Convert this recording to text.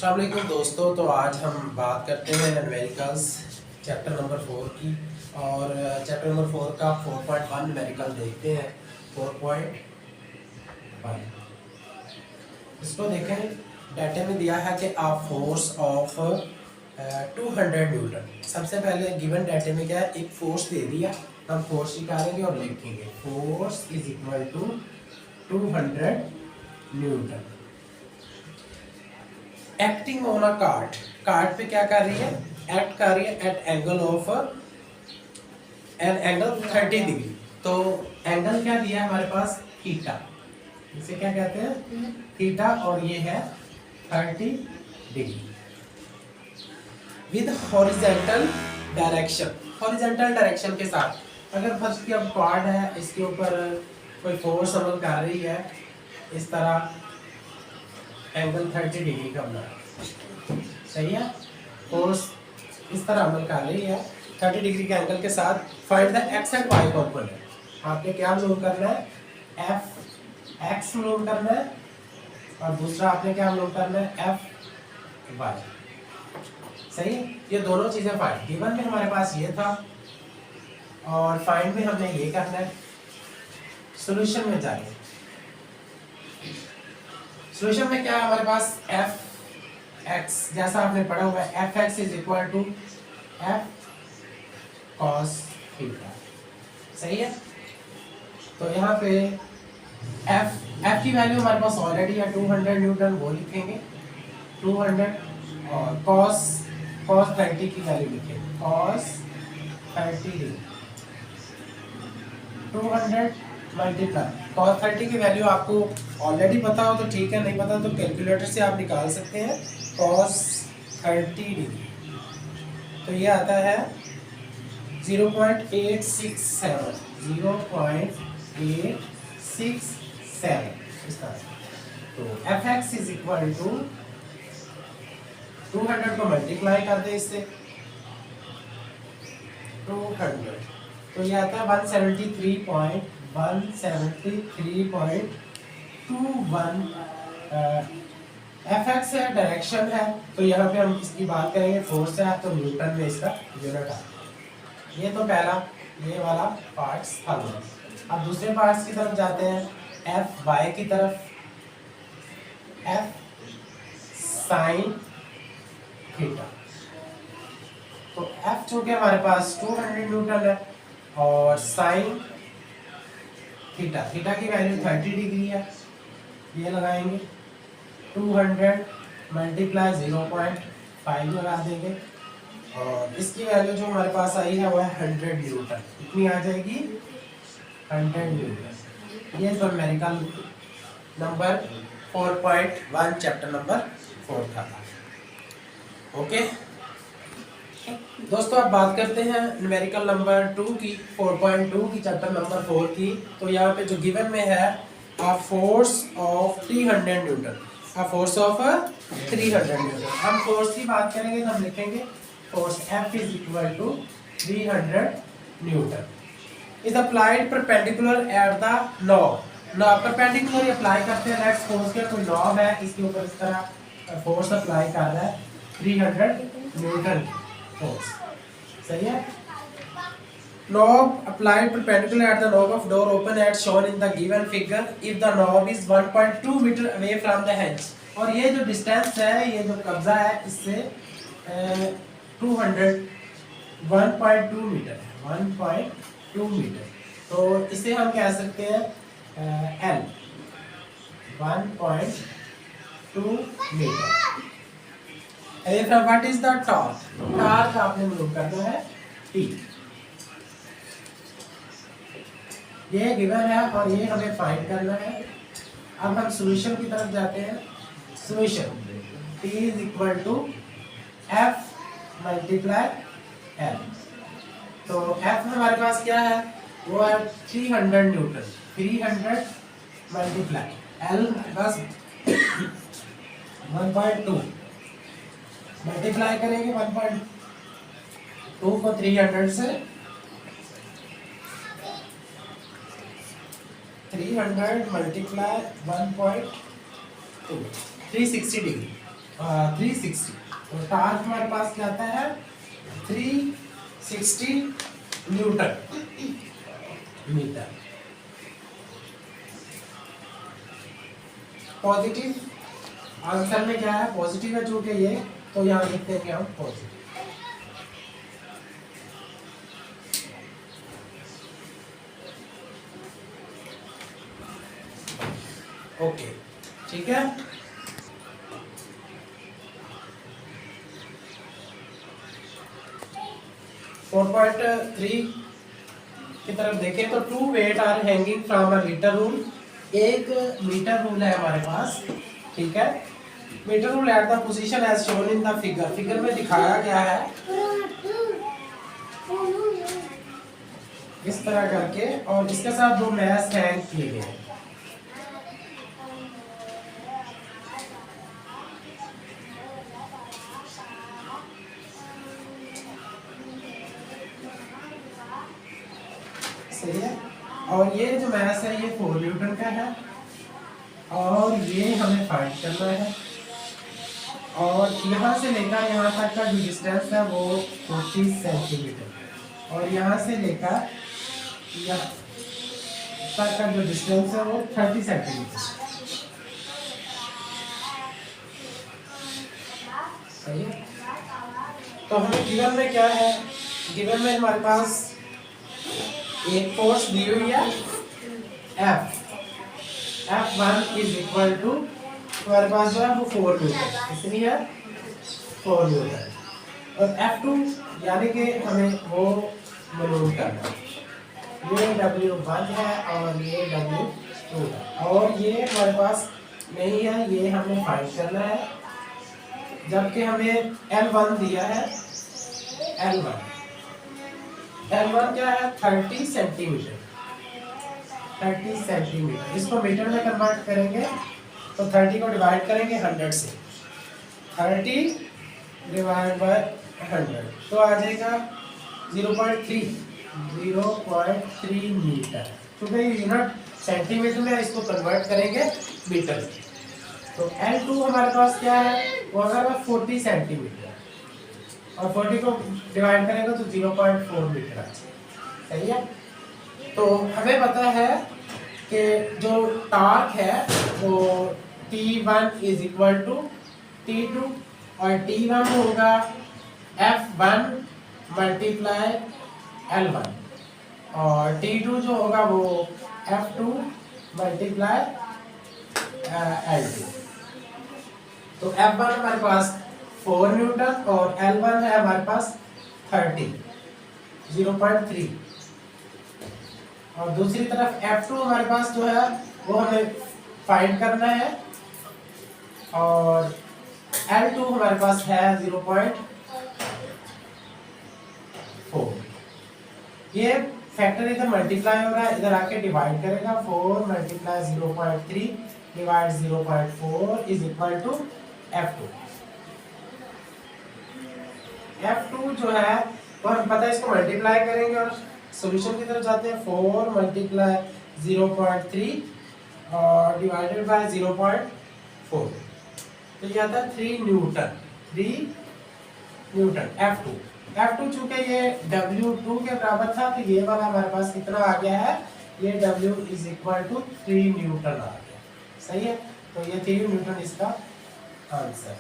अस्सलाम वालेकुम दोस्तों। तो आज हम बात करते हैं न्यूमेरिकल्स चैप्टर नंबर 4 की। और चैप्टर नंबर 4 का 4.1 न्यूमेरिकल देखते हैं। 4.1 इसको देखें। डाटा में दिया है कि आ फोर्स ऑफ 200 न्यूटन। सबसे पहले गिवन डाटे में क्या है, एक फोर्स दे दिया, हम फोर्स निकालेंगे और लिखेंगे force is equal to 200 newton acting on a cart. Cart पे क्या कर रही है, एक्ट कर रही है at angle of an angle 30 degree. तो एंगल क्या दिया है हमारे पास, थीटा, इसे क्या कहते हैं, थीटा, और ये है 30 degree with horizontal direction. Horizontal direction के साथ अगर फर्स्ट की अब कार्ड है, इसके ऊपर कोई फोर्स अमल कर रही है, इस तरह एंगल 30 डिग्री का बना, सही है, फोर्स इस तरह अमल कर रही है 30 डिग्री के एंगल के साथ। Find the X and Y component. आपने क्या मालूम करना है, एफ एक्स मालूम करना है, और दूसरा आपने क्या मालूम करना है, एफ वाई। सही है, ये दोनों चीजें फाइंड, गिवन में हमारे पास ये था और फाइंड में हमने ये करना है। सॉल्यूशन में जाएंगे, सॉल्यूशन में क्या है हमारे पास, एफ एक्स, जैसा आपने पढ़ा हुआ है, F X is equal to F cos theta. सही है, तो यहाँ पे एफ की वैल्यू हमारे पास ऑलरेडी है 200 न्यूटन, वो लिखेंगे 200, और कॉस 30 की वैल्यू लिखेंगे कॉस 30 200 मल्टीप्लाई कॉस 30 की वैल्यू आपको ऑलरेडी पता हो तो ठीक है, नहीं पता तो कैलकुलेटर से आप निकाल सकते हैं। कॉस 30 डिग्री तो ये आता है 0.867 इसका। तो F X is equal to 200 को मल्टीप्लाई कर दे इससे 200, तो ये आता है 173.21 एफ एक्स है, डायरेक्शन है, तो यहाँ पे हम इसकी बात करेंगे, फोर्स है तो न्यूटन में इसका यूनिट आता है। ये तो पहला ये वाला पार्ट्स हल है। अब दूसरे पार्ट्स की तरफ जाते हैं, एफ वाई की तरफ, एफ साइन थीटा। तो एफ चूंकि हमारे पास 200 न्यूटन है और साइन थीटा, थीटा की वैल्यू 30 डिग्री है, ये लगाएंगे 200 मल्टीप्लाई 0.5 लगा देंगे, और इसकी वैल्यू जो हमारे पास आई है वो है 100 न्यूटन। कितनी आ जाएगी, 100 न्यूटन। ये तो न्यूमेरिकल नंबर 4.1 चैप्टर नंबर 4 था। ओके दोस्तों, अब बात करते हैं न्यूमेरिकल नंबर 2 की, 4.2 की चैप्टर नंबर 4 की। तो यहाँ पे जो गिवन में है, a force of 300 Newton, a force of 300 Newton. हम फोर्स की बात करेंगे तो हम लिखेंगे force F is equal to 300 Newton is applied perpendicular at the knob। knob perpendicular apply करते हैं, लेट्स सपोज के कोई knob है, इसके ऊपर इस तरह फोर्स अप्लाई कर रहा है 300 न्यूटन फोर्स। सही है, knob applied perpendicular at the knob of door open as shown in the given figure if the knob is 1.2 meter away from the hinge। और ये जो डिस्टेंस है, ये जो कब्जा है, इससे 200 1.2 मीटर है, 1.2 मीटर। तो इसे हम कह सकते हैं L 1.2 metre. What is the torque, torque आपने मालूम करना है T। ये गिवन है और ये हमें फाइंड करना है। अब हम सॉल्यूशन की तरफ जाते हैं। Solution T is equal to F multiply L। तो F हमारे पास क्या है, वो है 300 न्यूटन, 300 मल्टीप्लाई L बस 1.2 मल्टीप्लाई करेंगे 1.2 को 300 से, 300 मल्टीप्लाई 1.2 360 डिग्री 360। तो टार्क हमारे पास क्या आता है 360 न्यूटन मीटर। पॉजिटिव आंसर में क्या है पॉजिटिव है चूंकि ये, तो यहाँ लिख देंगे हम पॉजिटिव। ओके ठीक है। फोर पॉइंट थ्री की तरफ देखें तो 2 weight are hanging from a metre rule. एक मीटर रूल है हमारे पास, ठीक है। Metre rule at the position as shown in the figure, figure में दिखाया गया है इस तरह करके, और इसके साथ 2 मैस हैंग किए गए हैं। सही है। और ये जो मैस है ये 4 न्यूटन का है, और ये हमें फाइंड करना है। और यहाँ से लेकर यहाँ तक का जो डिस्टेंस है वो 40 सेंटीमीटर, और यहाँ से लेकर यहाँ तक का जो डिस्टेंस है वो 30 सेंटीमीटर। सही है। तो हमें गिवन में क्या है, गिवन में हमारे पास एक फोर्स दी हुई है F1 इज इक्वल टू, हमारे पास जो है वो 4 न्यूटन, कितनी है 4 न्यूटन, और F2 यानी कि हमें वो मालूम करना है। ये W1 है और ये W2 है, और ये हमारे पास नहीं है, ये हमें फाइंड करना है, जबकि हमें L1 दिया है। L1 क्या है 30 सेंटीमीटर, 30 सेंटीमीटर। इसको मीटर में कन्वर्ट करेंगे तो 30 को डिवाइड करेंगे 100 से, 30 डिवाइड बाय 100 तो आ जाएगा 0.3 मीटर। क्योंकि यूनिट सेंटीमीटर में, इसको कन्वर्ट करेंगे मीटर में। तो L2 हमारे पास क्या है, वो हमारे पास 40 सेंटीमीटर, और 40 को डिवाइड करेंगे तो 0.4 मीटर आ जाएगा। सही है। तो हमें पता है कि जो टॉर्क है वो T1 is equal to T2, और T1 होगा F1 मल्टीप्लाई L1, और T2 जो होगा वो F2 मल्टीप्लाई L2। तो F1 हमारे पास 4 न्यूटन और L1 है हमारे पास 0.3, और दूसरी तरफ F2 हमारे पास जो है वो हमें फाइंड करना है, और L2 हमारे पास है 0.4। ये फैक्टर इधर मल्टीप्लाई हो रहा है, इधर आके डिवाइड करेगा, 4 multiply 0.3 divide 0.4 is equal to F2। F2 जो है वो हम पता है, इसको मल्टीप्लाई करेंगे और सॉल्यूशन की तरफ जाते हैं। 4 मल्टीप्लाई 0.3 और डिवाइडेड बाय 0.4, तो ये आता है 3 न्यूटन, 3 न्यूटन F2 चूंकि ये W2 के बराबर था, तो ये वाला हमारे पास कितना आ गया है, ये W is equal to 3 newton आ गया। सही है। तो ये 3 न्यूटन इसका आंसर है।